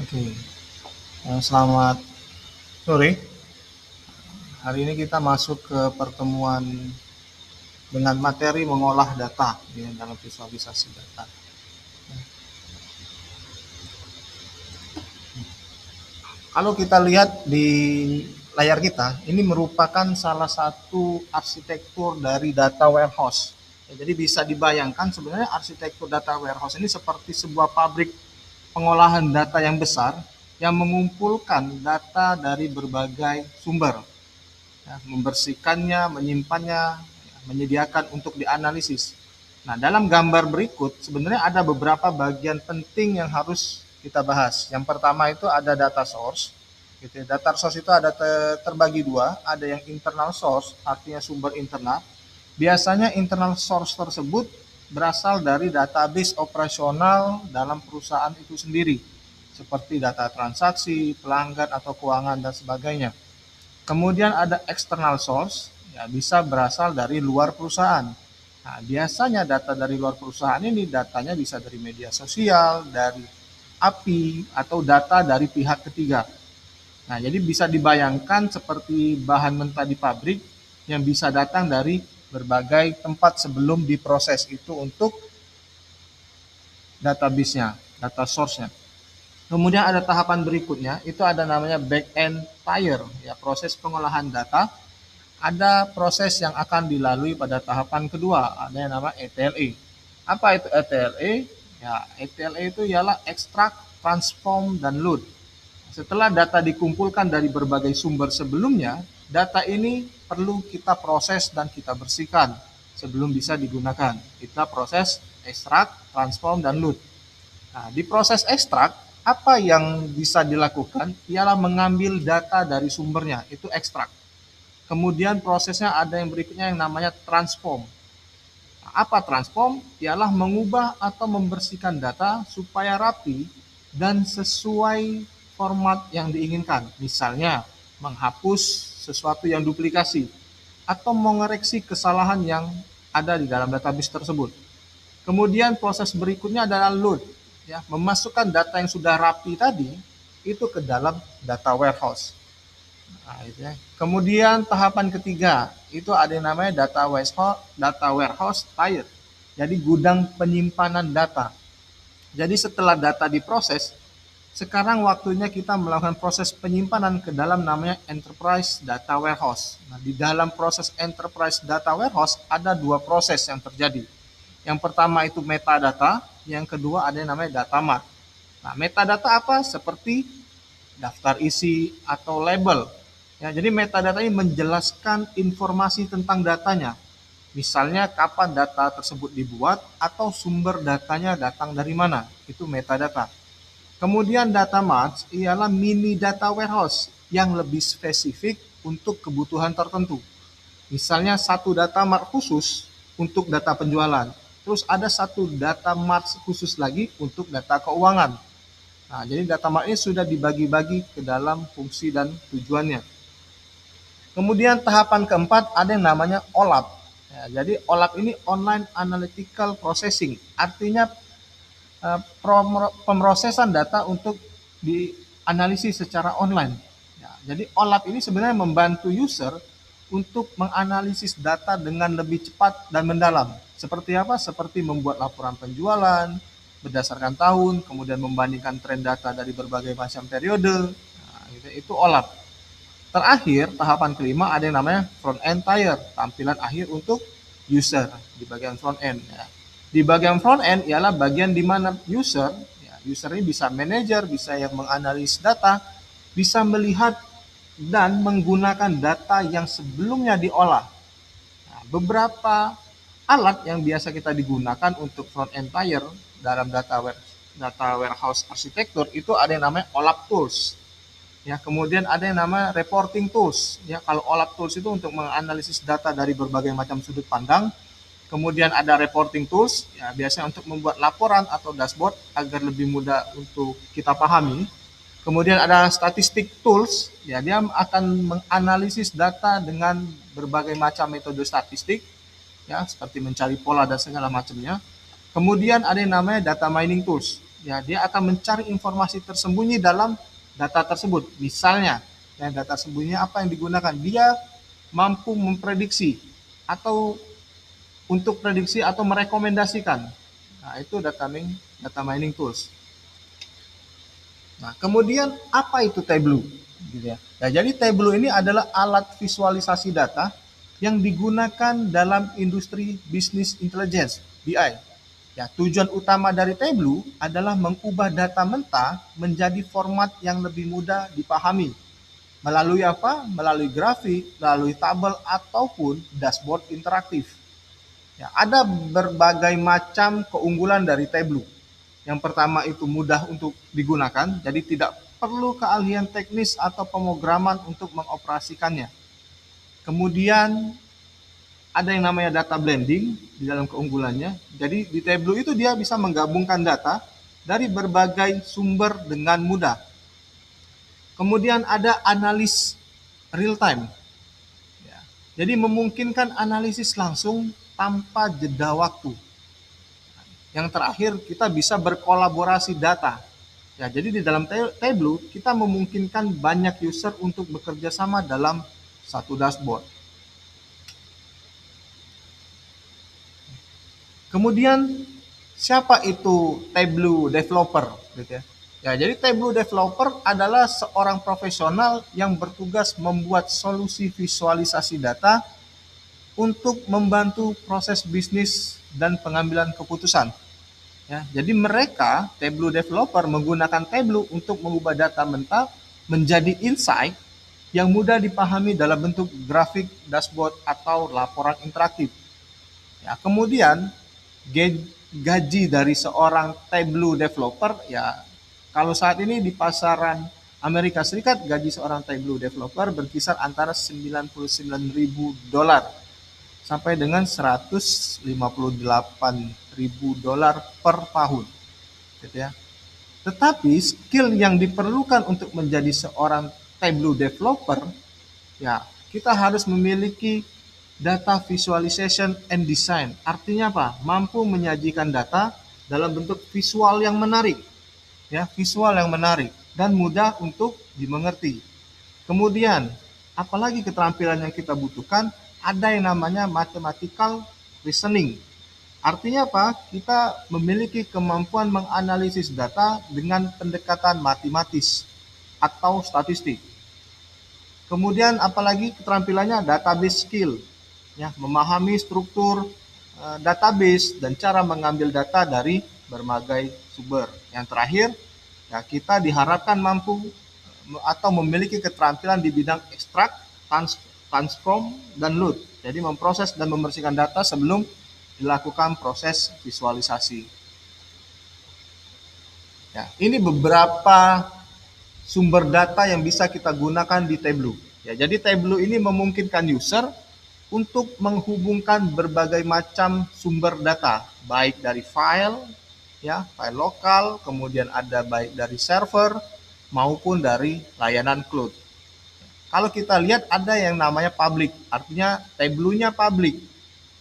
Oke, selamat sore. Hari ini kita masuk ke pertemuan dengan materi mengolah data ya, dalam visualisasi data. Kalau kita lihat di layar kita, ini merupakan salah satu arsitektur dari data warehouse. Ya, jadi bisa dibayangkan sebenarnya arsitektur data warehouse ini seperti sebuah pabrik pengolahan data yang besar yang mengumpulkan data dari berbagai sumber, ya, membersihkannya, menyimpannya, ya, menyediakan untuk dianalisis. Nah, dalam gambar berikut sebenarnya ada beberapa bagian penting yang harus kita bahas. Yang pertama itu ada data source. Gitu ya. Data source itu ada terbagi dua, ada yang internal source, artinya sumber internal. Biasanya internal source tersebut berasal dari database operasional dalam perusahaan itu sendiri, seperti data transaksi, pelanggan atau keuangan dan sebagainya. Kemudian ada external source, ya bisa berasal dari luar perusahaan. Nah, biasanya data dari luar perusahaan ini datanya bisa dari media sosial, dari API, atau data dari pihak ketiga. Nah, jadi bisa dibayangkan seperti bahan mentah di pabrik yang bisa datang dari berbagai tempat sebelum diproses itu untuk database-nya, data source-nya. Kemudian ada tahapan berikutnya, itu ada namanya back end tier, ya proses pengolahan data. Ada proses yang akan dilalui pada tahapan kedua, ada yang nama ETLE. Apa itu ETLE? Ya, ETLE itu ialah extract, transform, dan load. Setelah data dikumpulkan dari berbagai sumber sebelumnya, data ini perlu kita proses dan kita bersihkan sebelum bisa digunakan. Kita proses extract, transform, dan load. Nah, di proses ekstrak, apa yang bisa dilakukan ialah mengambil data dari sumbernya, itu ekstrak. Kemudian prosesnya ada yang berikutnya yang namanya transform. Nah, apa transform? Ialah mengubah atau membersihkan data supaya rapi dan sesuai format yang diinginkan. Misalnya, menghapus sesuatu yang duplikasi atau mengoreksi kesalahan yang ada di dalam database tersebut. Kemudian proses berikutnya adalah load, ya, memasukkan data yang sudah rapi tadi itu ke dalam data warehouse. Nah, itu ya. Kemudian tahapan ketiga itu ada yang namanya data warehouse tier. Jadi gudang penyimpanan data. Jadi setelah data diproses, sekarang waktunya kita melakukan proses penyimpanan ke dalam namanya enterprise data warehouse. Nah, di dalam proses enterprise data warehouse ada dua proses yang terjadi. Yang pertama itu metadata, yang kedua ada yang namanya data mart. Nah, metadata apa? Seperti daftar isi atau label. Ya, jadi metadata ini menjelaskan informasi tentang datanya. Misalnya kapan data tersebut dibuat atau sumber datanya datang dari mana. Itu metadata. Kemudian data mart ialah mini data warehouse yang lebih spesifik untuk kebutuhan tertentu. Misalnya satu data mart khusus untuk data penjualan. Terus ada satu data mart khusus lagi untuk data keuangan. Nah, jadi data mart ini sudah dibagi-bagi ke dalam fungsi dan tujuannya. Kemudian tahapan keempat ada yang namanya OLAP. Ya, jadi OLAP ini Online Analytical Processing. Artinya pemrosesan data untuk dianalisis secara online. Ya, jadi OLAP ini sebenarnya membantu user untuk menganalisis data dengan lebih cepat dan mendalam. Seperti apa? Seperti membuat laporan penjualan berdasarkan tahun, kemudian membandingkan tren data dari berbagai macam periode. Nah, itu OLAP. Terakhir, tahapan kelima ada yang namanya front end tier, tampilan akhir untuk user di bagian front end. Ya. Di bagian front end ialah bagian di mana user, ya, user ini bisa manajer, bisa yang menganalisis data, bisa melihat dan menggunakan data yang sebelumnya diolah. Nah, beberapa alat yang biasa kita digunakan untuk front end tier dalam data warehouse arsitektur itu ada yang namanya OLAP tools. Ya, kemudian ada yang namanya reporting tools. Ya, kalau OLAP tools itu untuk menganalisis data dari berbagai macam sudut pandang. Kemudian ada reporting tools, ya biasanya untuk membuat laporan atau dashboard agar lebih mudah untuk kita pahami. Kemudian ada statistik tools, ya dia akan menganalisis data dengan berbagai macam metode statistik, ya seperti mencari pola dan segala macamnya. Kemudian ada yang namanya data mining tools. ya dia akan mencari informasi tersembunyi dalam data tersebut. Misalnya, ya, data sembunyinya apa yang digunakan? Dia mampu memprediksi atau untuk prediksi atau merekomendasikan. Nah, itu data mining tools. Nah, kemudian apa itu Tableau? Gitu ya. Nah, jadi Tableau ini adalah alat visualisasi data yang digunakan dalam industri business intelligence (BI). Ya, tujuan utama dari Tableau adalah mengubah data mentah menjadi format yang lebih mudah dipahami. Melalui apa? Melalui grafik, melalui tabel ataupun dashboard interaktif. Ya, ada berbagai macam keunggulan dari Tableau. Yang pertama itu mudah untuk digunakan, jadi tidak perlu keahlian teknis atau pemrograman untuk mengoperasikannya. Kemudian ada yang namanya data blending di dalam keunggulannya. Jadi di Tableau itu dia bisa menggabungkan data dari berbagai sumber dengan mudah. Kemudian ada analis real time. Ya, jadi memungkinkan analisis langsung tanpa jeda waktu. Yang terakhir, kita bisa berkolaborasi data. Ya, jadi di dalam Tableau kita memungkinkan banyak user untuk bekerja sama dalam satu dashboard. Kemudian siapa itu Tableau developer, gitu ya? Ya, jadi Tableau developer adalah seorang profesional yang bertugas membuat solusi visualisasi data untuk membantu proses bisnis dan pengambilan keputusan. Ya, jadi mereka, Tableau developer, menggunakan Tableau untuk mengubah data mentah menjadi insight yang mudah dipahami dalam bentuk grafik, dashboard, atau laporan interaktif. Ya, kemudian gaji dari seorang Tableau developer, ya kalau saat ini di pasaran Amerika Serikat, gaji seorang Tableau developer berkisar antara $99.000 sampai dengan $158.000 per tahun, gitu ya. Tetapi skill yang diperlukan untuk menjadi seorang Tableau developer, ya kita harus memiliki data visualization and design. Artinya apa? Mampu menyajikan data dalam bentuk visual yang menarik, ya visual yang menarik dan mudah untuk dimengerti. Kemudian, apalagi keterampilan yang kita butuhkan, ada yang namanya mathematical reasoning. Artinya apa? Kita memiliki kemampuan menganalisis data dengan pendekatan matematis atau statistik. Kemudian apalagi keterampilannya database skill, ya, memahami struktur database dan cara mengambil data dari berbagai sumber. Yang terakhir, ya, kita diharapkan mampu atau memiliki keterampilan di bidang ekstrak, transform, dan load. Jadi memproses dan membersihkan data sebelum dilakukan proses visualisasi. Ya, ini beberapa sumber data yang bisa kita gunakan di Tableau. Ya, jadi Tableau ini memungkinkan user untuk menghubungkan berbagai macam sumber data, baik dari file, ya, file lokal, kemudian ada baik dari server maupun dari layanan cloud. Kalau kita lihat ada yang namanya public, artinya Tableau-nya public,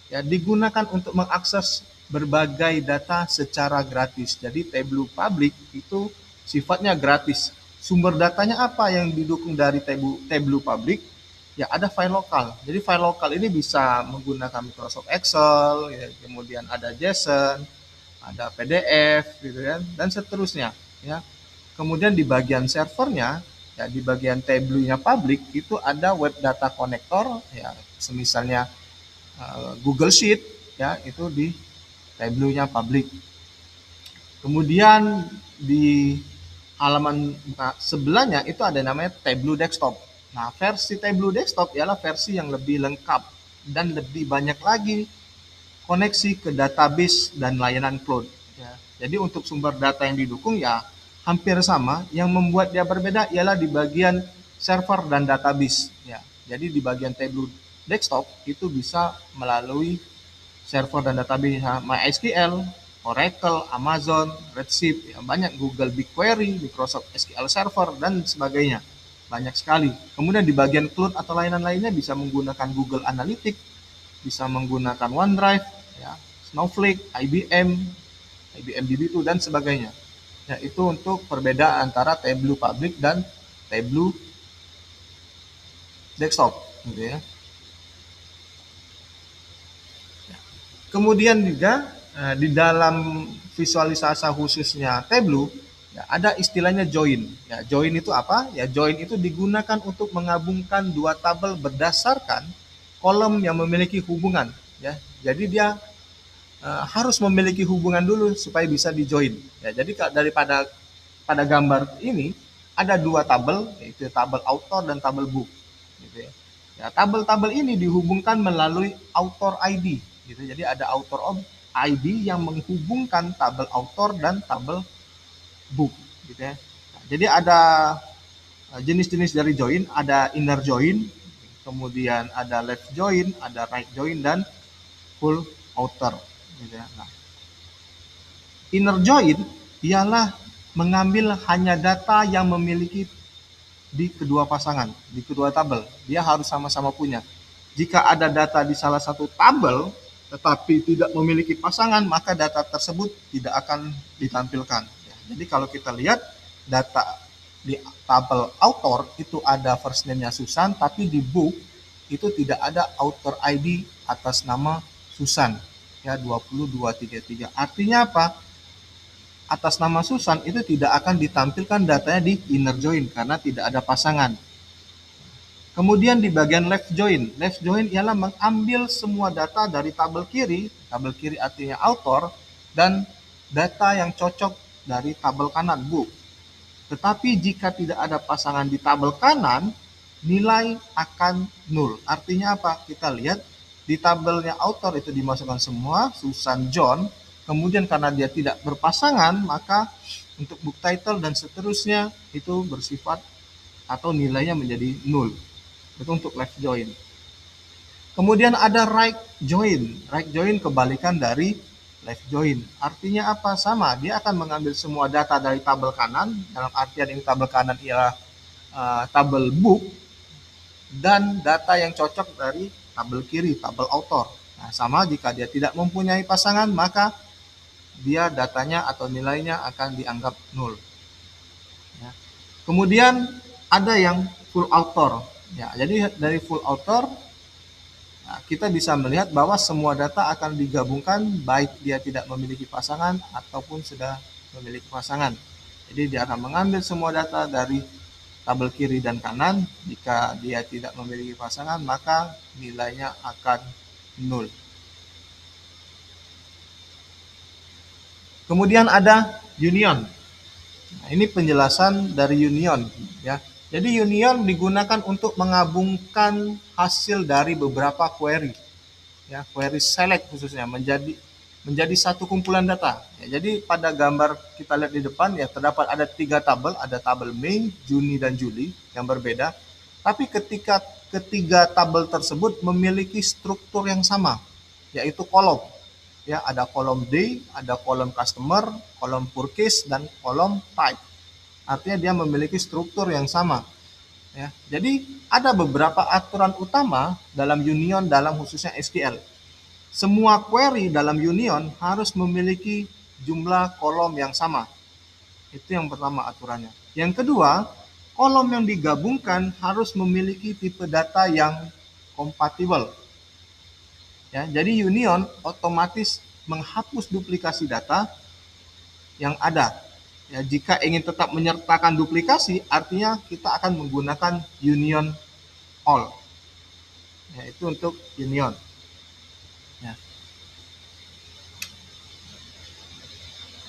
ya, digunakan untuk mengakses berbagai data secara gratis. Jadi Tableau public itu sifatnya gratis. Sumber datanya apa yang didukung dari Tableau public? Ya, ada file lokal. Jadi file lokal ini bisa menggunakan Microsoft Excel, ya, kemudian ada JSON, ada PDF, gitu kan, dan seterusnya. Ya. Kemudian di bagian servernya, ya, di bagian Tableau-nya public itu ada web data connector, ya, semisalnya Google Sheet, ya, itu di Tableau-nya public. Kemudian di halaman sebelahnya itu ada namanya Tableau Desktop. Nah, versi Tableau Desktop ialah versi yang lebih lengkap dan lebih banyak lagi koneksi ke database dan layanan cloud. Ya. Jadi untuk sumber data yang didukung ya hampir sama. Yang membuat dia berbeda ialah di bagian server dan database. Ya. Jadi di bagian Tableau Desktop itu bisa melalui server dan database MySQL, Oracle, Amazon, Redshift, ya, banyak Google BigQuery, Microsoft SQL Server, dan sebagainya. Banyak sekali. Kemudian di bagian cloud atau layanan lainnya bisa menggunakan Google Analytics, bisa menggunakan OneDrive, ya, Snowflake, IBM DB2, dan sebagainya. Ya, itu untuk perbedaan antara Tableau public dan Tableau desktop, gitu ya. Kemudian juga di dalam visualisasi khususnya Tableau ya, ada istilahnya join. Ya, join itu apa? Ya, join itu digunakan untuk menggabungkan dua tabel berdasarkan kolom yang memiliki hubungan. Ya, jadi dia harus memiliki hubungan dulu supaya bisa di-join. Ya, jadi daripada pada gambar ini ada dua tabel, yaitu tabel author dan tabel book. Gitu ya. Ya, tabel-tabel ini dihubungkan melalui author ID. Gitu. Jadi ada author of ID yang menghubungkan tabel author dan tabel book. Gitu ya. Nah, jadi ada jenis-jenis dari join, ada inner join, kemudian ada left join, ada right join, dan full outer. Gitu ya. Nah, inner join ialah mengambil hanya data yang memiliki di kedua pasangan, di kedua tabel. Dia harus sama-sama punya. Jika ada data di salah satu tabel tetapi tidak memiliki pasangan, maka data tersebut tidak akan ditampilkan. Ya, jadi kalau kita lihat data di tabel author itu ada first name-nya Susan, tapi di book itu tidak ada author ID atas nama Susan. Ya, 20233. Artinya apa? Atas nama Susan itu tidak akan ditampilkan datanya di inner join karena tidak ada pasangan. Kemudian di bagian left join ialah mengambil semua data dari tabel kiri artinya author, dan data yang cocok dari tabel kanan book. Tetapi jika tidak ada pasangan di tabel kanan, nilai akan nol. Artinya apa? Kita lihat di tabelnya author itu dimasukkan semua, Susan John, kemudian karena dia tidak berpasangan, maka untuk book title dan seterusnya itu bersifat atau nilainya menjadi nol. Itu untuk left join. Kemudian ada right join. Right join kebalikan dari left join. Artinya apa? Sama, dia akan mengambil semua data dari tabel kanan, dalam artian ini tabel kanan ialah tabel book, dan data yang cocok dari tabel kiri, tabel author. Nah, sama jika dia tidak mempunyai pasangan, maka dia datanya atau nilainya akan dianggap nol. Ya. Kemudian ada yang full author. Ya, jadi dari full author kita bisa melihat bahwa semua data akan digabungkan baik dia tidak memiliki pasangan ataupun sudah memiliki pasangan. Jadi dia akan mengambil semua data dari tabel kiri dan kanan. Jika dia tidak memiliki pasangan, maka nilainya akan nol. Kemudian ada union. Nah, ini penjelasan dari union, ya. Jadi union digunakan untuk menggabungkan hasil dari beberapa query, ya, query select khususnya menjadi satu kumpulan data. Ya, jadi pada gambar kita lihat di depan ya terdapat ada 3 tabel, ada tabel Mei, Juni, dan Juli yang berbeda. Tapi ketika ketiga tabel tersebut memiliki struktur yang sama, yaitu kolom. Ya, ada kolom day, ada kolom customer, kolom purchase, dan kolom type. Artinya dia memiliki struktur yang sama. Ya, jadi ada beberapa aturan utama dalam union dalam khususnya SQL. Semua query dalam union harus memiliki jumlah kolom yang sama. Itu yang pertama aturannya. Yang kedua, kolom yang digabungkan harus memiliki tipe data yang kompatibel. Ya, jadi union otomatis menghapus duplikasi data yang ada. Ya, jika ingin tetap menyertakan duplikasi, artinya kita akan menggunakan union all. Ya, itu untuk union. Ya.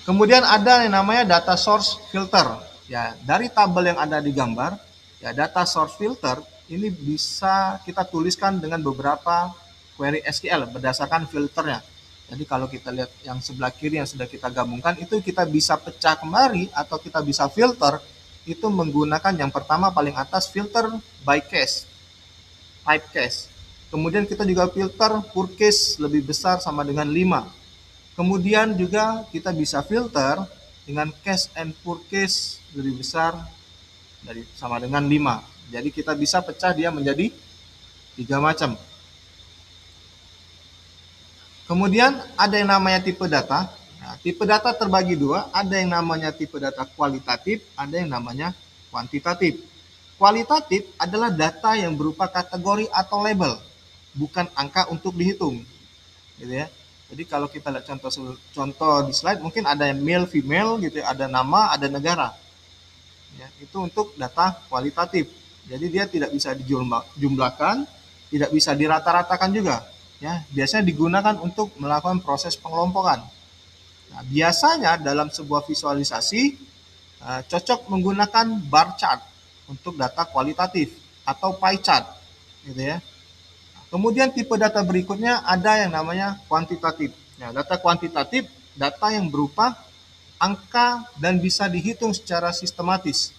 Kemudian ada yang namanya data source filter. Ya, dari tabel yang ada di gambar, ya data source filter ini bisa kita tuliskan dengan beberapa query SQL berdasarkan filternya. Jadi kalau kita lihat yang sebelah kiri yang sudah kita gabungkan, itu kita bisa pecah kembali atau kita bisa filter itu menggunakan yang pertama paling atas filter by case, type case. Kemudian kita juga filter purchase lebih besar sama dengan 5. Kemudian juga kita bisa filter dengan cash and purchase lebih besar dari sama dengan 5. Jadi kita bisa pecah dia menjadi 3 macam. Kemudian ada yang namanya tipe data. Nah, tipe data terbagi dua, ada yang namanya tipe data kualitatif, ada yang namanya kuantitatif. Kualitatif adalah data yang berupa kategori atau label, bukan angka untuk dihitung, gitu ya. Jadi kalau kita lihat contoh di slide, mungkin ada yang male, female, gitu ya, ada nama, ada negara. Ya, itu untuk data kualitatif. Jadi dia tidak bisa dijumlahkan, tidak bisa dirata-ratakan juga. Ya, biasanya digunakan untuk melakukan proses pengelompokan. Nah, biasanya dalam sebuah visualisasi cocok menggunakan bar chart untuk data kualitatif atau pie chart, gitu ya. Kemudian tipe data berikutnya ada yang namanya kuantitatif. Nah, data kuantitatif data yang berupa angka dan bisa dihitung secara sistematis.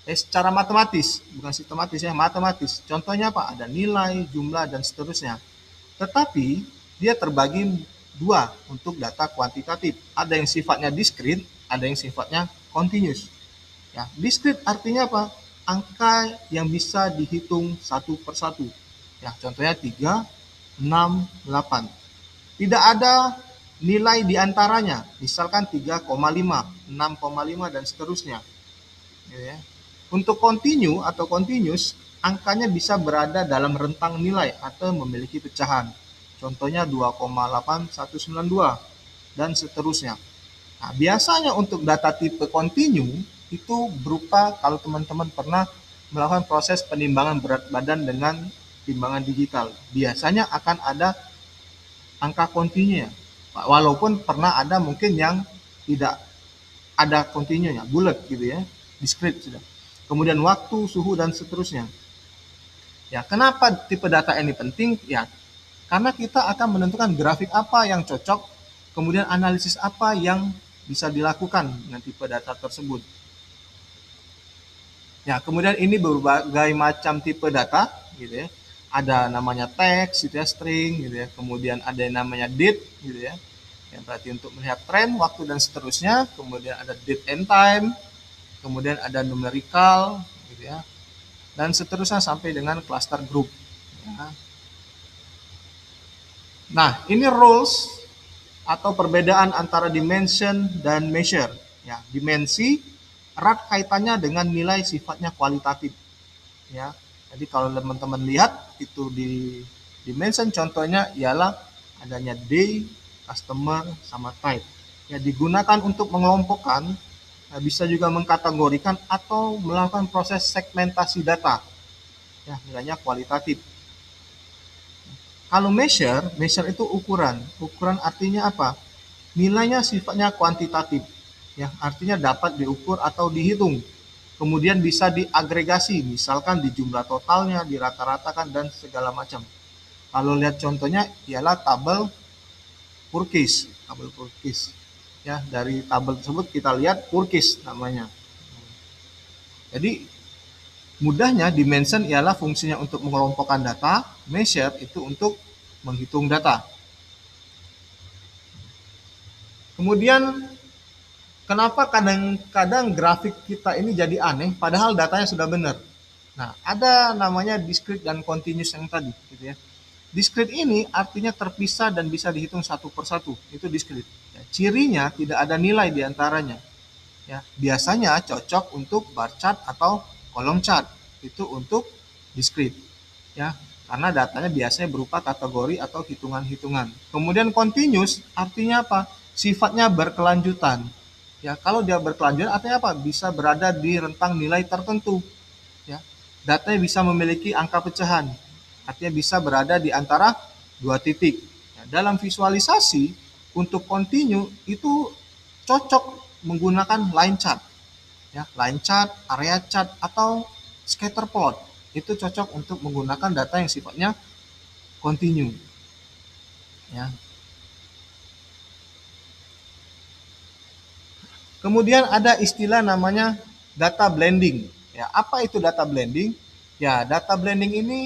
Secara matematis, bukan sistematis ya, matematis. Contohnya apa? Ada nilai, jumlah, dan seterusnya. Tetapi dia terbagi dua untuk data kuantitatif. Ada yang sifatnya diskrit, ada yang sifatnya continuous. Ya, diskrit artinya apa? Angka yang bisa dihitung satu persatu. Ya, contohnya 3, 6, 8. Tidak ada nilai di antaranya, misalkan 3,5, 6,5 dan seterusnya. Ya. Untuk continue atau continuous, angkanya bisa berada dalam rentang nilai atau memiliki pecahan. Contohnya 2,8192 dan seterusnya. Nah, biasanya untuk data tipe continue itu berupa kalau teman-teman pernah melakukan proses penimbangan berat badan dengan timbangan digital. Biasanya akan ada angka continue ya. Walaupun pernah ada mungkin yang tidak ada continue-nya, bulat gitu ya, discrete sudah. Kemudian waktu, suhu, dan seterusnya. Ya, kenapa tipe data ini penting? Ya, karena kita akan menentukan grafik apa yang cocok, kemudian analisis apa yang bisa dilakukan dengan tipe data tersebut. Ya, kemudian ini berbagai macam tipe data, gitu ya. Ada namanya teks, gitu ya, string, gitu ya. Kemudian ada yang namanya date, gitu ya. Yang berarti untuk melihat tren, waktu, dan seterusnya. Kemudian ada date and time, kemudian ada numerical, gitu ya, dan seterusnya sampai dengan cluster group. Ya. Nah, ini rules atau perbedaan antara dimension dan measure. Ya, dimensi erat kaitannya dengan nilai sifatnya kualitatif. Ya, jadi kalau teman-teman lihat itu di dimension contohnya ialah adanya day, customer, sama type. Ya, digunakan untuk mengelompokkan, bisa juga mengkategorikan atau melakukan proses segmentasi data. Ya, nilainya kualitatif. Kalau measure itu ukuran. Ukuran artinya apa? Nilainya sifatnya kuantitatif. Ya, artinya dapat diukur atau dihitung. Kemudian bisa diagregasi, misalkan di jumlah totalnya, dirata-ratakan, dan segala macam. Kalau lihat contohnya ialah tabel Purkis. Tabel Purkis. Ya, dari tabel tersebut kita lihat Purkis namanya. Jadi mudahnya dimension ialah fungsinya untuk mengelompokkan data, measure itu untuk menghitung data. Kemudian kenapa kadang-kadang grafik kita ini jadi aneh padahal datanya sudah benar. Nah, ada namanya discrete dan continuous yang tadi, gitu ya. Discrete ini artinya terpisah dan bisa dihitung satu persatu, itu discrete. Ya, cirinya tidak ada nilai di antaranya. Ya, biasanya cocok untuk bar chart atau kolom chart, itu untuk discrete. Ya, karena datanya biasanya berupa kategori atau hitungan-hitungan. Kemudian continuous artinya apa? Sifatnya berkelanjutan. Ya, kalau dia berkelanjutan artinya apa? Bisa berada di rentang nilai tertentu. Ya, datanya bisa memiliki angka pecahan. Artinya bisa berada di antara dua titik. Ya, dalam visualisasi untuk continue itu cocok menggunakan line chart. Ya, line chart, area chart, atau scatter plot. Itu cocok untuk menggunakan data yang sifatnya continue. Ya. Kemudian ada istilah namanya data blending. Ya, apa itu data blending? Ya, data blending ini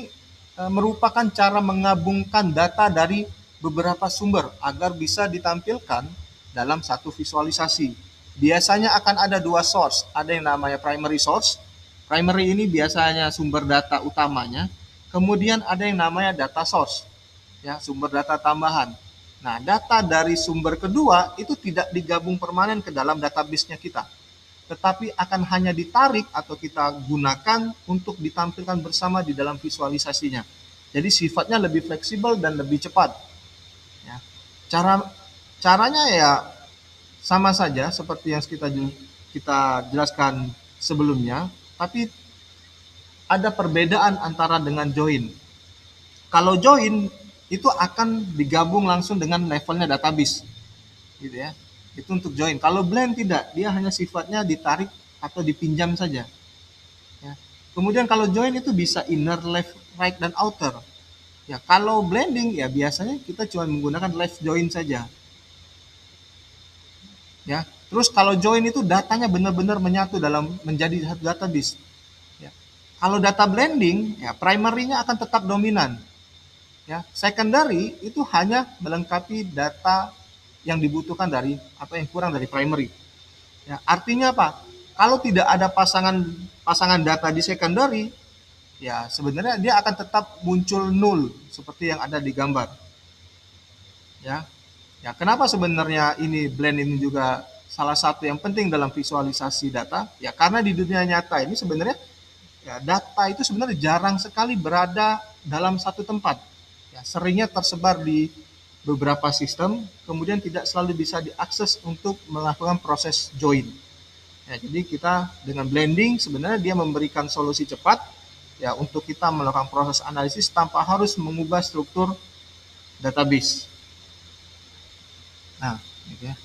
merupakan cara menggabungkan data dari beberapa sumber agar bisa ditampilkan dalam satu visualisasi. Biasanya akan ada dua source, ada yang namanya primary source. Primary ini biasanya sumber data utamanya. Kemudian ada yang namanya data source, ya, sumber data tambahan. Nah, data dari sumber kedua itu tidak digabung permanen ke dalam database-nya kita, tetapi akan hanya ditarik atau kita gunakan untuk ditampilkan bersama di dalam visualisasinya. Jadi sifatnya lebih fleksibel dan lebih cepat. Ya. Caranya ya sama saja seperti yang kita jelaskan sebelumnya, tapi ada perbedaan antara dengan join. Kalau join itu akan digabung langsung dengan levelnya database, gitu ya. Itu untuk join. Kalau blend tidak, dia hanya sifatnya ditarik atau dipinjam saja. Ya. Kemudian kalau join itu bisa inner, left, right, dan outer. Ya, kalau blending ya biasanya kita cuma menggunakan left join saja. Ya. Terus kalau join itu datanya benar-benar menyatu dalam menjadi satu database. Ya. Kalau data blending, ya primary-nya akan tetap dominan. Ya, secondary itu hanya melengkapi data yang dibutuhkan dari atau yang kurang dari primary. Ya, artinya apa? Kalau tidak ada pasangan data di secondary, ya sebenarnya dia akan tetap muncul null seperti yang ada di gambar. Ya, ya kenapa sebenarnya ini blend ini juga salah satu yang penting dalam visualisasi data? Ya karena di dunia nyata ini sebenarnya ya, data itu sebenarnya jarang sekali berada dalam satu tempat. Ya, seringnya tersebar di beberapa sistem, kemudian tidak selalu bisa diakses untuk melakukan proses join. Ya, jadi kita dengan blending sebenarnya dia memberikan solusi cepat ya untuk kita melakukan proses analisis tanpa harus mengubah struktur database. Nah, gitu ya.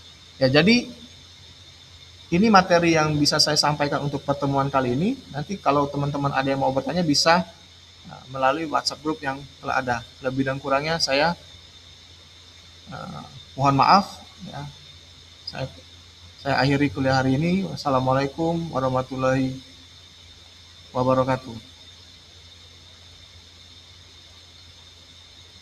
Ya, jadi ini materi yang bisa saya sampaikan untuk pertemuan kali ini. Nanti kalau teman-teman ada yang mau bertanya bisa melalui WhatsApp group yang telah ada. Lebih dan kurangnya saya mohon maaf ya. Saya akhiri kuliah hari ini. Wassalamualaikum warahmatullahi wabarakatuh.